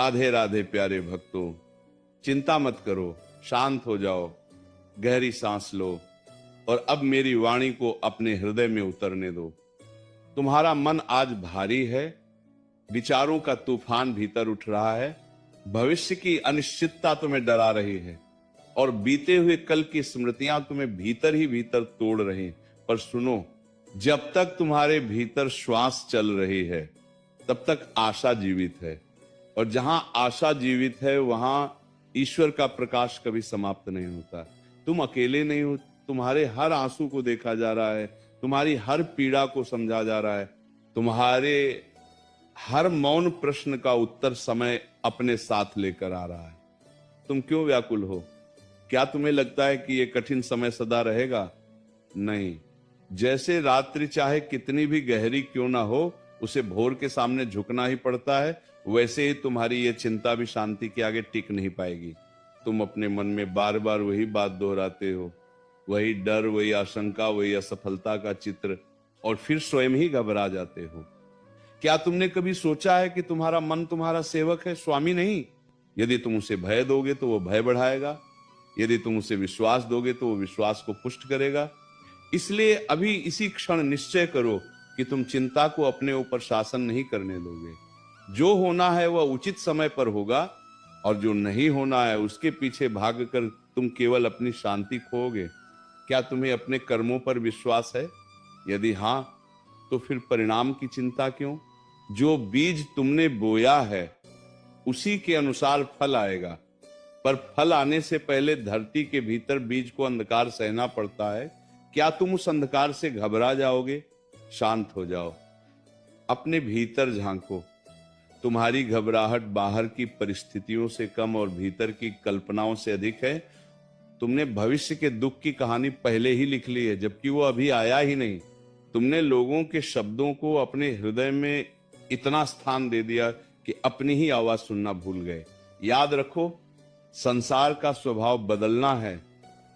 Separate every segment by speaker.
Speaker 1: राधे राधे प्यारे भक्तों, चिंता मत करो, शांत हो जाओ, गहरी सांस लो और अब मेरी वाणी को अपने हृदय में उतरने दो। तुम्हारा मन आज भारी है, विचारों का तूफान भीतर उठ रहा है, भविष्य की अनिश्चितता तुम्हें डरा रही है और बीते हुए कल की स्मृतियां तुम्हें भीतर ही भीतर तोड़ रही हैं। पर सुनो, जब तक तुम्हारे भीतर श्वास चल रही है तब तक आशा जीवित है, और जहां आशा जीवित है वहां ईश्वर का प्रकाश कभी समाप्त नहीं होता। तुम अकेले नहीं हो, तुम्हारे हर आंसू को देखा जा रहा है, तुम्हारी हर पीड़ा को समझा जा रहा है, तुम्हारे हर मौन प्रश्न का उत्तर समय अपने साथ लेकर आ रहा है। तुम क्यों व्याकुल हो? क्या तुम्हें लगता है कि यह कठिन समय सदा रहेगा? नहीं। जैसे रात्रि चाहे कितनी भी गहरी क्यों ना हो, उसे भोर के सामने झुकना ही पड़ता है, वैसे ही तुम्हारी ये चिंता भी शांति के आगे टिक नहीं पाएगी। तुम अपने मन में बार बार वही बात दोहराते हो, वही डर, वही आशंका, वही असफलता का चित्र, और फिर स्वयं ही घबरा जाते हो। क्या तुमने कभी सोचा है कि तुम्हारा मन तुम्हारा सेवक है, स्वामी नहीं? यदि तुम उसे भय दोगे तो वो भय बढ़ाएगा, यदि तुम उसे विश्वास दोगे तो वो विश्वास को पुष्ट करेगा। इसलिए अभी इसी क्षण निश्चय करो कि तुम चिंता को अपने ऊपर शासन नहीं करने दोगे। जो होना है वह उचित समय पर होगा, और जो नहीं होना है उसके पीछे भागकर तुम केवल अपनी शांति खोओगे। क्या तुम्हें अपने कर्मों पर विश्वास है? यदि हां, तो फिर परिणाम की चिंता क्यों? जो बीज तुमने बोया है उसी के अनुसार फल आएगा, पर फल आने से पहले धरती के भीतर बीज को अंधकार सहना पड़ता है। क्या तुम उस अंधकार से घबरा जाओगे? शांत हो जाओ, अपने भीतर झांको। तुम्हारी घबराहट बाहर की परिस्थितियों से कम और भीतर की कल्पनाओं से अधिक है। तुमने भविष्य के दुख की कहानी पहले ही लिख ली है, जबकि वो अभी आया ही नहीं। तुमने लोगों के शब्दों को अपने हृदय में इतना स्थान दे दिया कि अपनी ही आवाज सुनना भूल गए। याद रखो, संसार का स्वभाव बदलना है।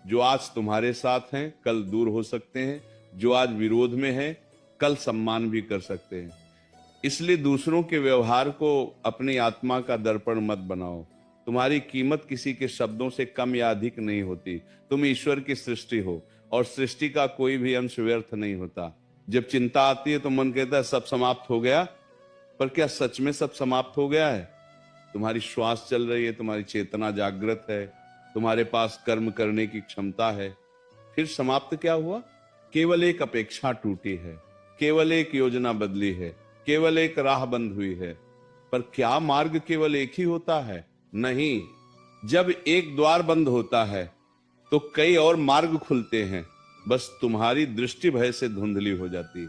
Speaker 1: जो आज तुम्हारे साथ हैं कल दूर हो सकते हैं, जो आज विरोध में है कल सम्मान भी कर सकते हैं। इसलिए दूसरों के व्यवहार को अपनी आत्मा का दर्पण मत बनाओ। तुम्हारी कीमत किसी के शब्दों से कम या अधिक नहीं होती। तुम ईश्वर की सृष्टि हो और सृष्टि का कोई भी अंश व्यर्थ नहीं होता। जब चिंता आती है तो मन कहता है सब समाप्त हो गया, पर क्या सच में सब समाप्त हो गया है? तुम्हारी श्वास चल रही है, तुम्हारी चेतना जागृत है, तुम्हारे पास कर्म करने की क्षमता है। फिर समाप्त क्या हुआ? केवल एक अपेक्षा टूटी है, केवल एक योजना बदली है, केवल एक राह बंद हुई है। पर क्या मार्ग केवल एक ही होता है? नहीं। जब एक द्वार बंद होता है तो कई और मार्ग खुलते हैं, बस तुम्हारी दृष्टि भय से धुंधली हो जाती है।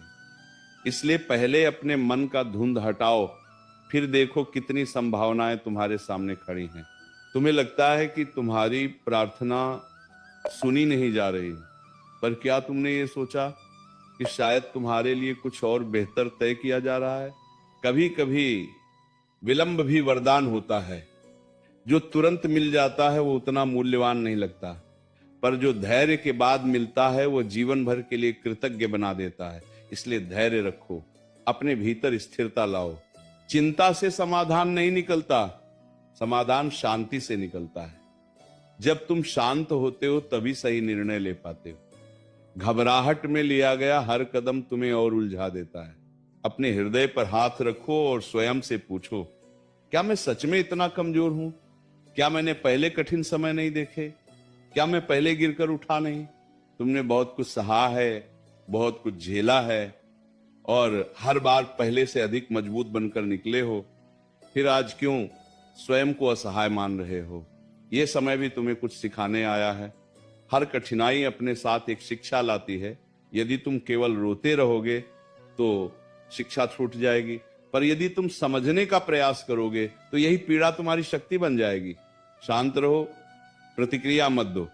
Speaker 1: इसलिए पहले अपने मन का धुंध हटाओ, फिर देखो कितनी संभावनाएं तुम्हारे सामने खड़ी हैं। तुम्हें लगता है कि तुम्हारी प्रार्थना सुनी नहीं जा रही, पर क्या तुमने ये सोचा कि शायद तुम्हारे लिए कुछ और बेहतर तय किया जा रहा है? कभी कभी विलंब भी वरदान होता है। जो तुरंत मिल जाता है वो उतना मूल्यवान नहीं लगता, पर जो धैर्य के बाद मिलता है वो जीवन भर के लिए कृतज्ञ बना देता है। इसलिए धैर्य रखो, अपने भीतर स्थिरता लाओ। चिंता से समाधान नहीं निकलता, समाधान शांति से निकलता है। जब तुम शांत होते हो तभी सही निर्णय ले पाते हो। घबराहट में लिया गया हर कदम तुम्हें और उलझा देता है। अपने हृदय पर हाथ रखो और स्वयं से पूछो, क्या मैं सच में इतना कमजोर हूं? क्या मैंने पहले कठिन समय नहीं देखे? क्या मैं पहले गिरकर उठा नहीं? तुमने बहुत कुछ सहा है, बहुत कुछ झेला है, और हर बार पहले से अधिक मजबूत बनकर निकले हो। फिर आज क्यों स्वयं को असहाय मान रहे हो? यह समय भी तुम्हें कुछ सिखाने आया है। हर कठिनाई अपने साथ एक शिक्षा लाती है। यदि तुम केवल रोते रहोगे तो शिक्षा छूट जाएगी, पर यदि तुम समझने का प्रयास करोगे तो यही पीड़ा तुम्हारी शक्ति बन जाएगी। शांत रहो, प्रतिक्रिया मत दो।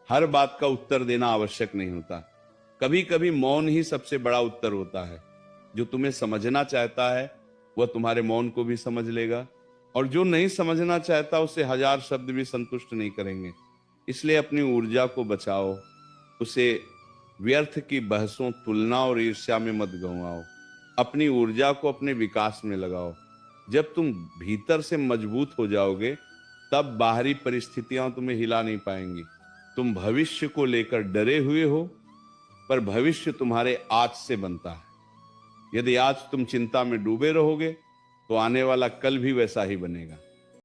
Speaker 1: हर बात का उत्तर देना आवश्यक नहीं होता। कभी कभी मौन ही सबसे बड़ा उत्तर होता है। जो तुम्हें समझना चाहता है वह तुम्हारे मौन को भी समझ लेगा, और जो नहीं समझना चाहता उसे हजार शब्द भी संतुष्ट नहीं करेंगे। इसलिए अपनी ऊर्जा को बचाओ, उसे व्यर्थ की बहसों, तुलना और ईर्ष्या में मत गंवाओ। अपनी ऊर्जा को अपने विकास में लगाओ। जब तुम भीतर से मजबूत हो जाओगे तब बाहरी परिस्थितियां तुम्हें हिला नहीं पाएंगी। तुम भविष्य को लेकर डरे हुए हो, पर भविष्य तुम्हारे आज से बनता है। यदि आज तुम चिंता में डूबे रहोगे तो आने वाला कल भी वैसा ही बनेगा।